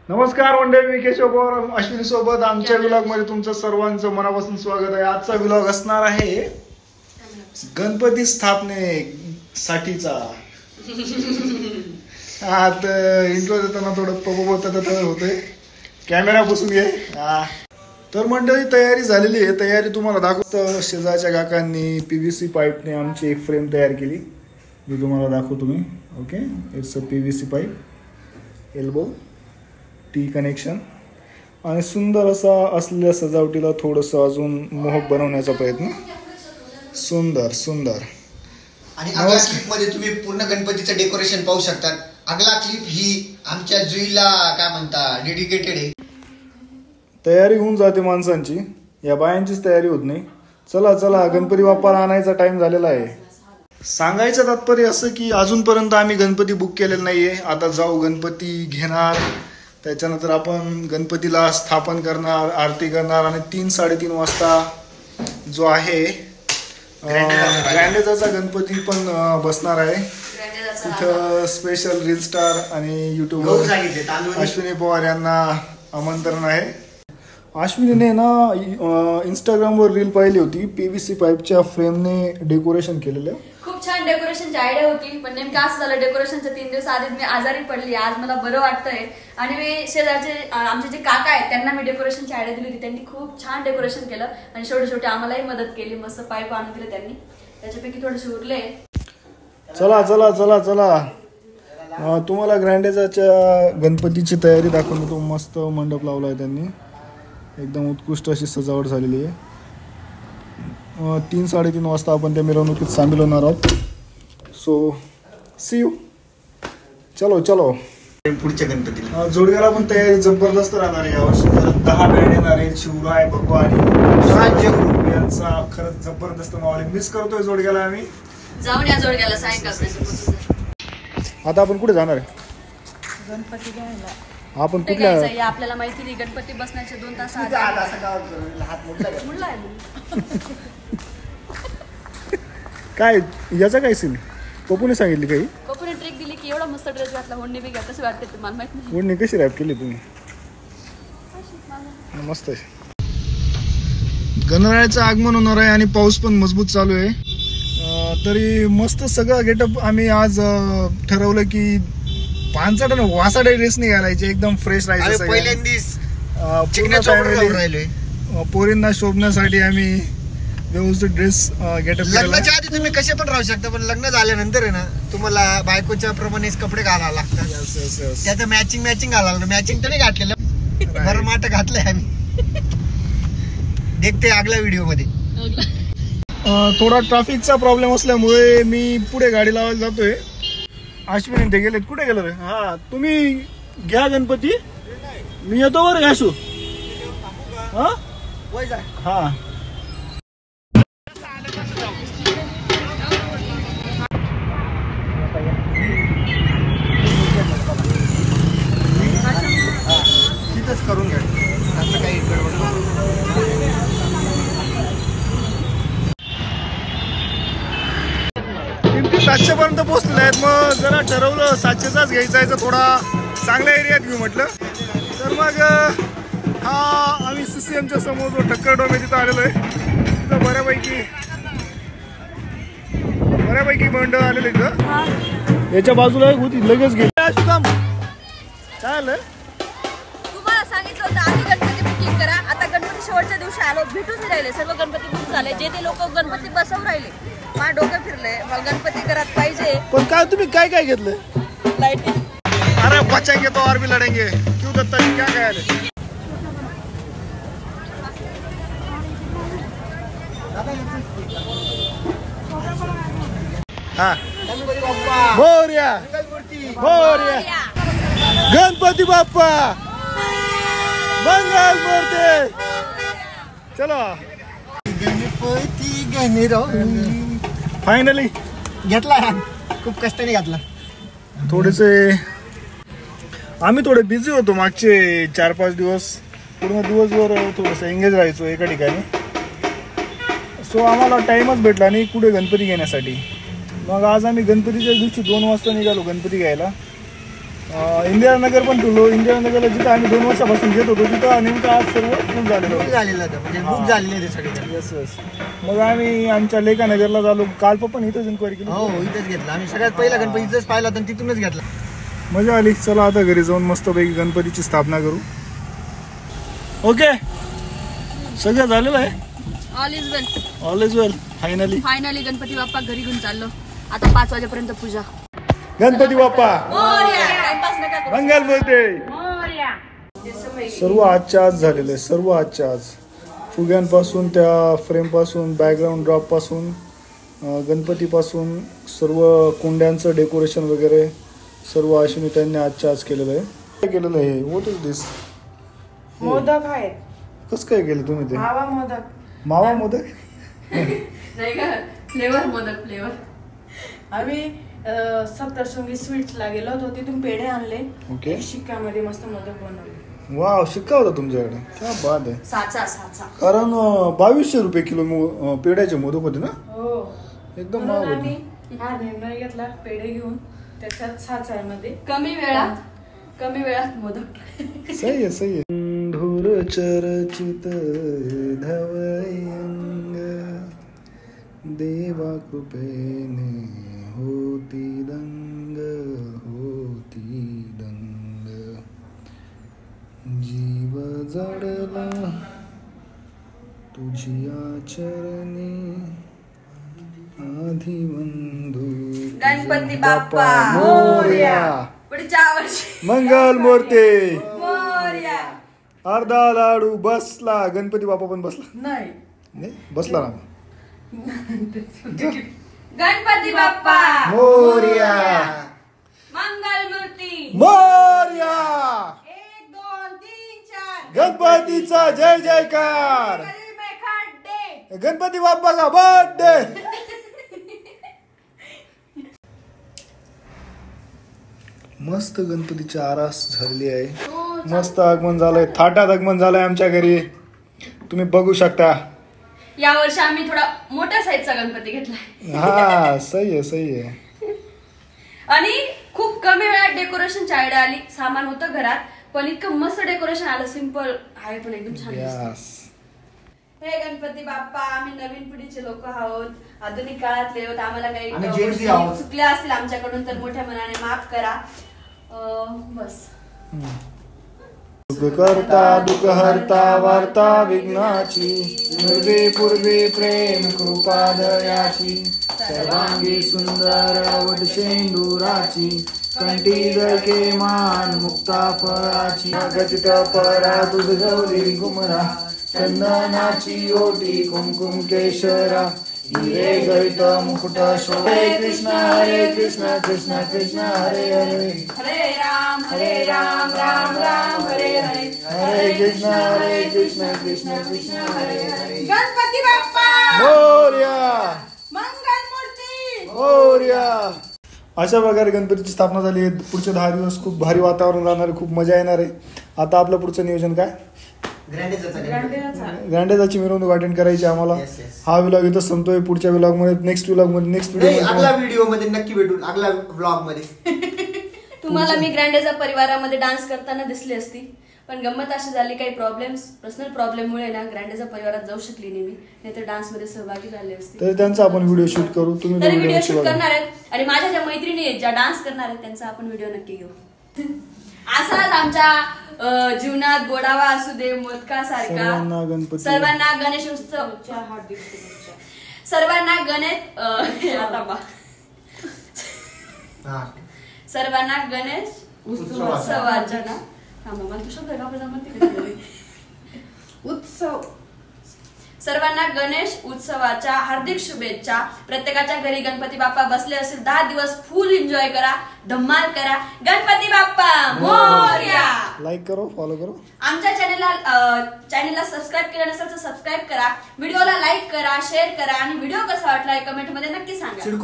नमस्कार मंडळी, मी केशव पवार अश्विनी सोबत आमच्या व्लॉग मध्ये तुमचं सर्वांचं मनापासून स्वागत आहे. आजचा व्लॉग असणार आहे गणपती स्थापनेसाठीचा. आता इंट्रो देताना थोडं पपपत होतंय, कॅमेरा बसून घे. तर मंडळी तयारी झालेली आहे. तयारी तुम्हाला दाखवतो. शेजारच्या काकांनी PVC पाईपने आमची एक फ्रेम तयार केली, मी तुम्हाला दाखवतो. तुम्ही okay, it's a PVC pipe, elbow T connection आणि सुंदर असा असलेल्या सजावटीला थोडंसं अजून मोहक बनवण्याचा प्रयत्न. सुंदर सुंदर. आणि अगल्या क्लिप मध्ये तुम्ही पूर्ण गणपतीचं डेकोरेशन पाहू शकता. अगला क्लिप ही आमच्या जुईला काय म्हणता डेडिकेटेड आहे. तयारी होऊन जाते माणसांची, या बायांचीच तयारी होत नाही. चला चला, गणपती बाप्पाला आणायचा टाइम झालेला आहे. सांगायचं तात्पर्य असं की अजूनपर्यंत आम्ही गणपती बुक केलेला नाहीये. आता जाऊ, गणपती घेणार, त्याच्यानंतर आपण गणपतीला स्थापन करणार, आरती करणार आणि 3-3:30 वाजता जो आहे ग्रँडेजाचा गणपती पण बसणार आहे. तिथं स्पेशल रील स्टार आणि युट्यूबर अश्विनी पवार यांना आमंत्रण आहे. अश्विनीने ना इंस्टाग्रामवर रील पाहिली होती, PVC पाईपच्या फ्रेमने डेकोरेशन केलेलं. खूप छान डेकोरेशनची आयडिया होती, पण नेमकं असं झालं डेकोरेशनच्या 3 दिवस आधीच मी आजारी पडली. आज मला बरं वाटतंय आणि मी शेजारचे आमचे जे काका आहेत त्यांना मी डेकोरेशनची आयडिया दिली होती. त्यांनी खूप छान डेकोरेशन केलं आणि शेवटी आम्हालाही मदत केली. मस्त पाईप आणून दिले त्यांनी, त्याच्यापैकी थोडेसे उरले. चला चला चला चला, तुम्हाला ग्रँडेजाच्या गणपतीची तयारी दाखवून देतो. मस्त मंडप लावला आहे त्यांनी, एकदम उत्कृष्ट अशी सजावट झालेली आहे. 3-3:30 वाजता आपण त्या मिरवणुकीत सामील होणार आहोत. So see you. चलो चलो. पुढच्या गणपतीला जोडग्याला पण तयारी जबरदस्त राहणार आहे यावर्षी. 10 बँड येणार आहे. शिवराय, भगवा आणि यांचा खरंच जबरदस्त माहोल आहे. मिस करतोय जोडग्याला आम्ही. जाऊन या जोडग्याला सायंकाळपर्यंत. आता आपण कुठे जाणार आहे? गणपती घ्यायला. आपण कुठल्या? आपल्याला माहिती नाही, गणपती बसण्याचे 2 तास काय याचा काय सीन पप्पूने सांगितली काही? पप्पूने ट्रिक दिली की एवढा मस्त ड्रेस घातला, होडणी बी घ्या. कसं वाटते ते मला माहित नाही. होडणी कशी रॅप केली तुम्ही? मस्त आहे. गणरायाचं आगमन होणार आहे आणि पाऊस पण मजबूत चालू आहे. तरी मस्त सगळं गेटअप आम्ही आज ठरवलं की 5 वासाडे ड्रेस नाही घालायचे, एकदम फ्रेश राहायचं. पोरींना शोभण्यासाठी आम्ही व्यवस्थित ड्रेस गेटअप. लग्नाच्या आधी तुम्ही कसे पण राहू शकता, पण लग्न झाल्यानंतर आहे ना तुम्हाला बायकोच्या प्रमाणेच कपडे घालावे लागतात. त्याचं मॅचिंग घालायला. मॅचिंग तर नाही घातलेलं, बरं माट घातलंय आम्ही. देखते आगल्या व्हिडिओ मध्ये. थोडा ट्रॅफिकचा प्रॉब्लेम असल्यामुळे मी पुढे गाडी लावायला जातोय. अश्विनी ते गेलेत. कुठे गेलं रे? हा, तुम्ही घ्या गणपती, मी येतो बरं घासू. हा हा, तिथंच करून घ्या. असं काही 700 पर्यंत पोहोचलेले आहेत. मग जरा ठरवलं 700चाच घ्यायचा आहे, तर थोडा चांगल्या एरियात घेऊ म्हटलं. तर मग हा आम्ही CCMच्या समोर जो ठक्कर डोम आहे तिथं आलेलो आहे. तिथं बऱ्यापैकी मंडळ आलेले इथं. याच्या बाजूला एक होती, लगेच गेली. काय आलं? तुम्हाला सांगितलं होतं आधी गणपती बुकिंग करा. आता गणपती शेवटच्या दिवशी आलो, भेटूच नाही राहिले. सर्व गणपती बुक झाले. जे ते लोक गणपती बसवून राहिले, मला डोकं फिरलंय. मग गणपती घरात पाहिजे. पण काय तुम्ही काय काय घेतलं? लाईटिंग. अरे बचाएंगे तो और भी लड़ेंगे. क्यों दत्ता जी, क्या काय आले? हा, मोरया मोरया, गणपती बाप्पा मंगल मूर्ती. चलो गणपती गणेरो फायनली घेतला. खूप कष्टाने घातला. थोडेसे आम्ही थोडे बिझी होतो मागचे 4-5 दिवस. पूर्ण दिवसभर थोडंसं एंगेज राहायचो एका ठिकाणी. सो आम्हाला टाईमच भेटला नाही कुठे गणपती घेण्यासाठी. मग आज आम्ही गणपतीच्या दिवशी 2 वाजता निघालो गणपती घ्यायला. इंदिरानगर पण ठेवलो. इंदिरानगरला जिथं आम्ही 2 वर्षापासून घेत होतो तिथं नेमकं आज सर्व फुल झालेलं बुक होतं. झालेलं होतं म्हणजे बुक झालेले होते सगळे. Yes yes. मग आम्ही आमच्या लेखानगरला झालो. काल पण इथंच इन्क्वायरी केली. हो इथंच घेतला आम्ही. सगळ्यात पहिला गणपती इथंच पाहिला होता आणि तिथूनच घेतला. मजा आली. चला आता घरी जाऊन मस्तपैकी गणपतीची स्थापना करू. ओके सगळं झालेलं आहे. All is well. All is well. Finally Ganpati Bappa घरी घेऊन चाललो. आता 5 वाजेपर्यंत पूजा. गणपती बाप्पा टाइमपास नका करू. मंगल मूर्ती. सर्व आजच्या आज झालेलं आहे. सर्व आजच्या आज फुग्यांपासून त्या फ्रेमपासून बॅकग्राऊंड ड्रॉपपासून गणपतीपासून सर्व कुंड्यांचं डेकोरेशन वगैरे सर्व अश्विनी त्यांनी आजच्या आज केलेलं आहे. काय केलेलं आहे? व्हॉट इज दिस? मोदक आहेत. कसं काय केलं तुम्ही ते? मावा मोदक. मावा मोदक नाही का फ्लेवर मोदक फ्लेवर. आम्ही सप्तशृंगी स्वीट्सला गेलो होतो. तिथून पेढे आणले. ओके. शिक्क्यामध्ये मस्त मोदक बनवले. वाव शिक्का होता तुमच्याकडे. क्या बात आहे. साचा कारण 2200 रुपये किलो पेढ्याचे मोदक होते ना. हो एकदम म्हणून महाग आम्ही होते. हा निर्णय घेतला पेढे घेऊन त्याच्यात साचामध्ये कमी वेळात मोदक. सही आहे सही आहे. धुर चर्चित धवयंग देवा कृपेने होती दंग जीव जडला तुझिया चरणी आधी बंधू गणपती बाप्पा मोरया. पुढच्या वर्षी मंगल मूर्ती. मोरया. अर्धा लाडू बसला. गणपती बाप्पा पण बसला नाही बसला ना. गणपती बाप्पा मोरया. मंगल मूर्ती. मोरया. 1 2 3 4 गणपतीचा जय जयकार. गली में खड्डे. गणपती बाप्पा का बर्थडे. मस्त गणपतीची आरास झालेली आहे. मस्त आगमन झालंय. थाटात आगमन झालंय आमच्या घरी. तुम्ही बघू शकता. या वर्षी आम्ही थोडा मोठ्या साईजचा गणपती घेतलाय. हा सही आहे. आणि खूप कमी वेळात डेकोरेशनची आयडिया आली. सामान होतं घरात पण इतकं मस्त डेकोरेशन आलं. सिंपल आहे पण एकदम छान दिसतं. हे गणपती बाप्पा आम्ही नवीन पिढीचे लोक आहोत. आधुनिक काळातले आहोत. आम्हाला काही गोष्टी चुकल्या असतील आमच्याकडून तर मोठ्या मनाने माफ करा. बस. दुःख करता दुःख हरता वार्ता विघ्नाची पूर्वी पूर्वी प्रेम कृपा दयाची सर्वांगी सुंदर वट शेंडुराची कंठी जळके मान मुक्ता फळाची गचित परा तुझ गौरी गुमरा चंदनाची ओटी कुमकुम केशरा हिरे गळित मुकुट शोभे हरे कृष्ण कृष्ण कृष्ण हरे हरे हरे राम राम राम हरे हरे हरे कृष्ण कृष्ण कृष्ण हरे हरे. गणपती बाप्पा मोरया. मंगल मूर्ती. मोरया. अशा प्रकारे गणपतीची स्थापना झाली आहे. पुढचे 10 दिवस खूप भारी वातावरण राहणार आहे. खूप मजा येणार आहे. आता आपलं पुढचं नियोजन काय? ग्रँडेजाची मिरवणूक अटेंड करायची आम्हाला. हा व्लॉग इथं संपतोय. पुढच्या व्लॉग मध्ये नेक्स्ट व्हिडिओ मध्ये नक्की भेटून आगला व्लॉग मध्ये. तुम्हाला मी ग्रँडेजा परिवारामध्ये डान्स करताना दिसली असती पण गंमत अशी झाली. काही पर्सनल प्रॉब्लेममुळे ना ग्रँडेजा परिवारात जाऊ शकली नाही मी. नाहीतर डान्स मध्ये सहभागी झाले असते. तर त्यांचा आपण व्हिडिओ शूट करू. तुम्ही तरी व्हिडिओ शूट करणार आहेत आणि माझ्या ज्या मैत्रिणी आहेत ज्या डान्स करणार आहेत त्यांचा आपण व्हिडिओ नक्की घेऊ. असाच आमच्या जीवनात गोडावा असू दे मोदकासारखा. सर्वांना गणेश उत्सव हार्दिक शुभेच्छा. सर्वांना सर्वांना गणेश उत्सवाच्या ना उत्सव. सर्वांना गणेश उत्सवाच्या हार्दिक शुभेच्छा. प्रत्येकाच्या घरी गणपती बाप्पा बसले असेल 10 दिवस फुल एन्जॉय करा. धम्माल करा. गणपती बाप्पा मोरया. लाईक करो फॉलो करो. आमच्या चॅनलला सबस्क्राईब केलं नसेल तर सबस्क्राईब करा. व्हिडिओला लाईक करा शेअर करा आणि व्हिडिओ कसा वाटला कमेंट मध्ये नक्की सांगा.